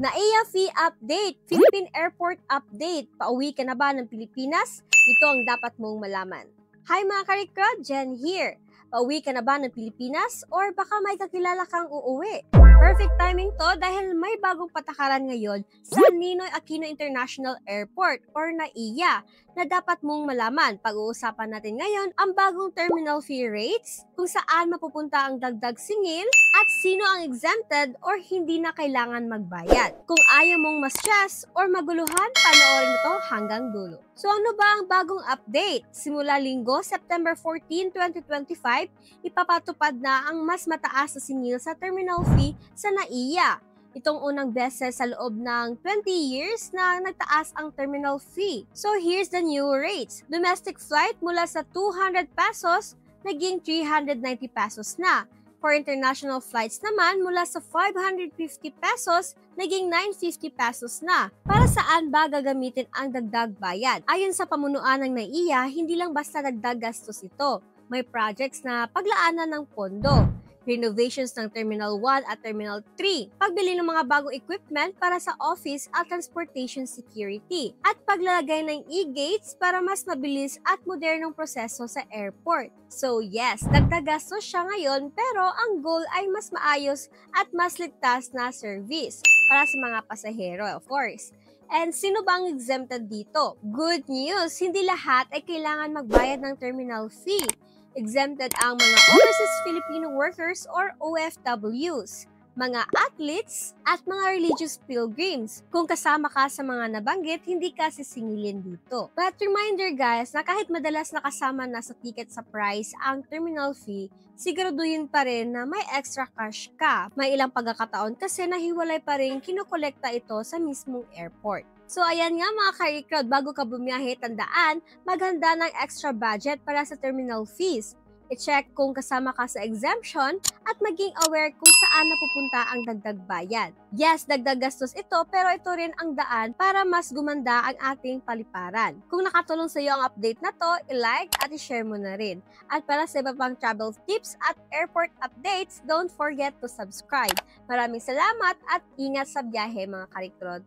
NAIA fee update, Philippine Airport update. Pauwi ka na ba ng Pilipinas? Ito ang dapat mong malaman. Hi mga karikrod, Jen here. Pauwi ka na ba ng Pilipinas or baka may kakilala kang uuwi? Perfect timing to dahil may bagong patakaran ngayon sa Ninoy Aquino International Airport or NAIA na dapat mong malaman. Pag-uusapan natin ngayon ang bagong terminal fee rates, kung saan mapupunta ang dagdag singil, at sino ang exempted or hindi na kailangan magbayad. Kung ayaw mong ma-stress or maguluhan, panoorin mo to hanggang dulo. So ano ba ang bagong update? Simula Linggo, September 14, 2025, ipapatupad na ang mas mataas na singil sa terminal fee sa NAIA. Itong unang beses sa loob ng 20 years na nagtaas ang terminal fee. So here's the new rates. Domestic flight mula sa 200 pesos, naging 390 pesos na. For international flights naman, mula sa 550 pesos, naging 950 pesos na. Para saan ba gagamitin ang dagdag bayad? Ayon sa pamunuan ng NAIA, hindi lang basta dagdag gastos ito. May projects na paglaanan ng pondo. Renovations ng Terminal 1 at Terminal 3, pagbili ng mga bagong equipment para sa office at transportation security, at paglalagay ng e-gates para mas mabilis at modernong proseso sa airport. So yes, dagdag gastos siya ngayon pero ang goal ay mas maayos at mas ligtas na service para sa mga pasahero, of course. And sino ba ang exempted dito? Good news! Hindi lahat ay kailangan magbayad ng terminal fee. Exempted ang mga overseas Filipino workers or OFWs, mga athletes, at mga religious pilgrims. Kung kasama ka sa mga nabanggit, hindi ka sisingilin dito. But reminder guys, na kahit madalas nakasama na sa ticket sa price ang terminal fee, siguraduhin pa rin na may extra cash ka. May ilang pagkakataon kasi nahiwalay pa rin kinukolekta ito sa mismong airport. So ayan nga mga karikrod, bago ka bumiyahe, tandaan, maghanda ng extra budget para sa terminal fees. I-check kung kasama ka sa exemption at maging aware kung saan napupunta ang dagdag bayad. Yes, dagdag gastos ito pero ito rin ang daan para mas gumanda ang ating paliparan. Kung nakatulong sa iyo ang update na to, i-like at i-share mo na rin. At para sa iba pang travel tips at airport updates, don't forget to subscribe. Maraming salamat at ingat sa biyahe mga karikrod.